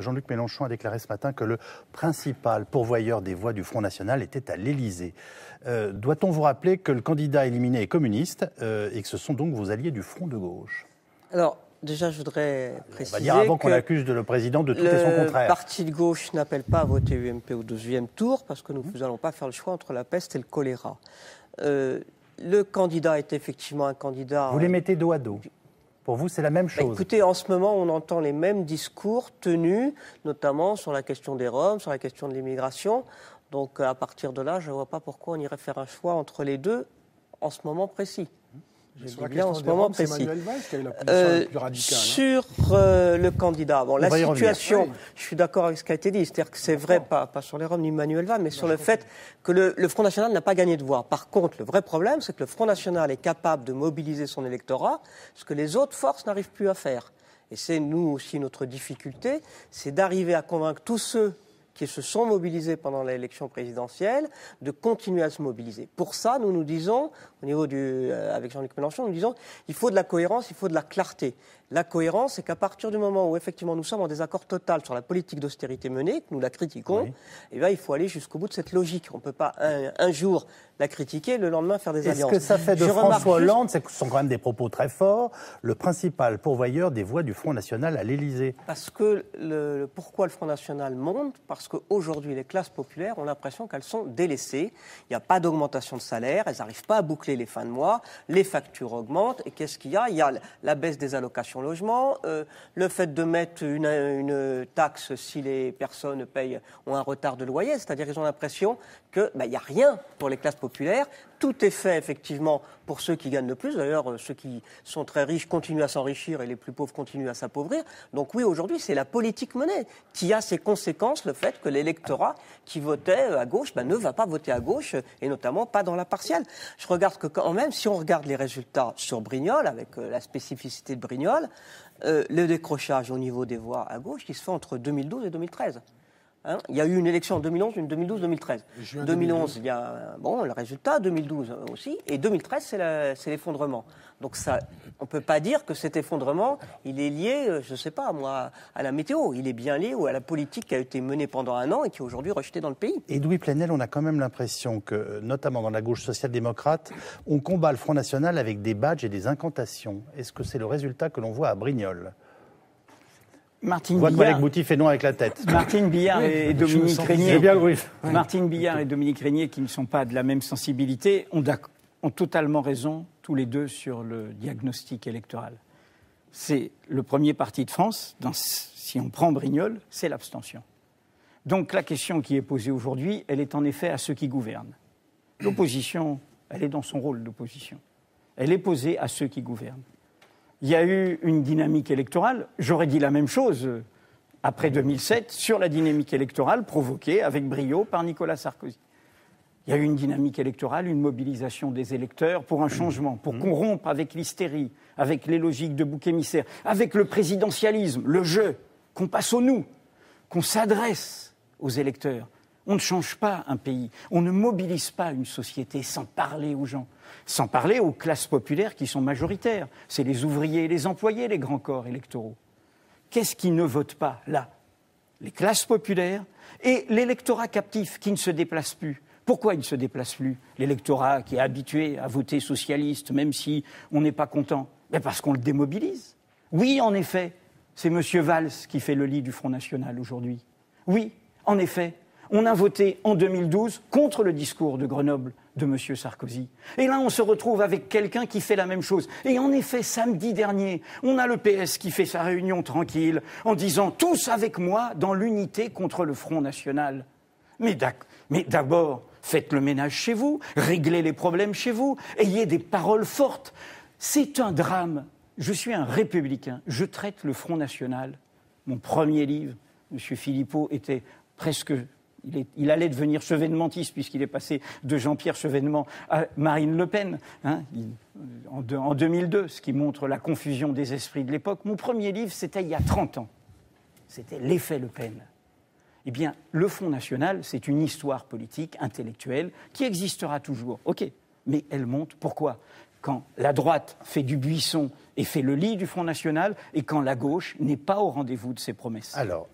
Jean-Luc Mélenchon a déclaré ce matin que le principal pourvoyeur des voix du Front National était à l'Élysée. Doit-on vous rappeler que le candidat éliminé est communiste et que ce sont donc vos alliés du Front de gauche? Alors, déjà, je voudrais préciser on va dire avant qu'on accuse le président de tout et son contraire. Le parti de gauche n'appelle pas à voter UMP au deuxième tour parce que nous n'allons pas faire le choix entre la peste et le choléra. Le candidat est effectivement un candidat... Vous les mettez dos à dos. Pour vous, c'est la même chose. Écoutez, en ce moment, on entend les mêmes discours tenus, notamment sur la question des Roms, sur la question de l'immigration. Donc, à partir de là, je ne vois pas pourquoi on irait faire un choix entre les deux en ce moment précis. Sur la question des Roms, c'est Manuel Valls qui a eu la position la plus radicale. Sur le candidat, bon, la situation, je suis d'accord avec ce qui a été dit, c'est-à-dire que c'est vrai, pas sur les Roms ni Manuel Valls, mais sur le fait que le Front National n'a pas gagné de voix. Par contre, le vrai problème, c'est que le Front National est capable de mobiliser son électorat, ce que les autres forces n'arrivent plus à faire. Et c'est nous aussi notre difficulté, c'est d'arriver à convaincre tous ceux qui se sont mobilisés pendant l'élection présidentielle, de continuer à se mobiliser. Pour ça, nous disons, au niveau avec Jean-Luc Mélenchon, nous disons, il faut de la cohérence, il faut de la clarté. La cohérence, c'est qu'à partir du moment où effectivement nous sommes en désaccord total sur la politique d'austérité menée, que nous la critiquons, eh bien, il faut aller jusqu'au bout de cette logique. On ne peut pas un jour la critiquer, le lendemain faire des alliances. Ce que ça fait de François Hollande, c'est que ce sont quand même des propos très forts, le principal pourvoyeur des voix du Front National à l'Élysée. Parce que pourquoi le Front National monte? Parce qu'aujourd'hui, les classes populaires ont l'impression qu'elles sont délaissées. Il n'y a pas d'augmentation de salaire, elles n'arrivent pas à boucler les fins de mois, les factures augmentent. Et qu'est-ce qu'il y a? Il y a la baisse des allocations logement, le fait de mettre une taxe si les personnes ont un retard de loyer, c'est-à-dire qu'ils ont l'impression qu'il n'y a rien pour les classes populaires. Tout est fait effectivement pour ceux qui gagnent le plus. D'ailleurs, ceux qui sont très riches continuent à s'enrichir et les plus pauvres continuent à s'appauvrir. Donc oui, aujourd'hui, c'est la politique menée qui a ses conséquences, le fait que l'électorat qui votait à gauche ne va pas voter à gauche, et notamment pas dans la partielle. Je regarde que quand même, si on regarde les résultats sur Brignoles, avec la spécificité de Brignoles, le décrochage au niveau des voix à gauche qui se fait entre 2012 et 2013. Il y a eu une élection en 2011, une 2012-2013. 2011, il y a le résultat, 2012 aussi, et 2013, c'est l'effondrement. Donc ça, on ne peut pas dire que cet effondrement, il est lié, je ne sais pas moi, à la météo. Il est bien lié à la politique qui a été menée pendant un an et qui est aujourd'hui rejetée dans le pays. Edoui Plenel, on a quand même l'impression que, notamment dans la gauche social-démocrate, on combat le Front National avec des badges et des incantations. Est-ce que c'est le résultat que l'on voit à Brignoles? Votre collègue Bouty fait non avec la tête. Martine Billard et Dominique Régnier. Martine Billard et Dominique Régnier, qui ne sont pas de la même sensibilité, ont totalement raison, tous les deux, sur le diagnostic électoral. C'est le premier parti de France, si on prend Brignoles, c'est l'abstention. Donc la question qui est posée aujourd'hui, elle est en effet à ceux qui gouvernent. L'opposition, elle est dans son rôle d'opposition. Elle est posée à ceux qui gouvernent. Il y a eu une dynamique électorale, j'aurais dit la même chose après 2007, sur la dynamique électorale provoquée avec brio par Nicolas Sarkozy. Il y a eu une dynamique électorale, une mobilisation des électeurs pour un changement, pour qu'on rompe avec l'hystérie, avec les logiques de bouc émissaire, avec le présidentialisme, le jeu, qu'on passe au nous, qu'on s'adresse aux électeurs. On ne change pas un pays, on ne mobilise pas une société sans parler aux gens, sans parler aux classes populaires qui sont majoritaires. C'est les ouvriers et les employés, les grands corps électoraux. Qu'est-ce qui ne vote pas, là? Les classes populaires et l'électorat captif qui ne se déplace plus. Pourquoi il ne se déplace plus? L'électorat qui est habitué à voter socialiste, même si on n'est pas content. Mais parce qu'on le démobilise. Oui, en effet, c'est M. Valls qui fait le lit du Front National aujourd'hui. Oui, en effet. On a voté en 2012 contre le discours de Grenoble de M. Sarkozy. Et là, on se retrouve avec quelqu'un qui fait la même chose. Et en effet, samedi dernier, on a le PS qui fait sa réunion tranquille en disant « tous avec moi dans l'unité contre le Front National ». Mais d'abord, faites le ménage chez vous, réglez les problèmes chez vous, ayez des paroles fortes. C'est un drame. Je suis un républicain. Je traite le Front National. Mon premier livre, M. Philippot, était presque... Il allait devenir chevènementiste puisqu'il est passé de Jean-Pierre Chevènement à Marine Le Pen en 2002, ce qui montre la confusion des esprits de l'époque. Mon premier livre, c'était il y a 30 ans. C'était L'effet Le Pen. Eh bien, le Front National, c'est une histoire politique, intellectuelle, qui existera toujours. OK, mais elle monte. Pourquoi? Quand la droite fait du buisson et fait le lit du Front National, et quand la gauche n'est pas au rendez-vous de ses promesses. Alors,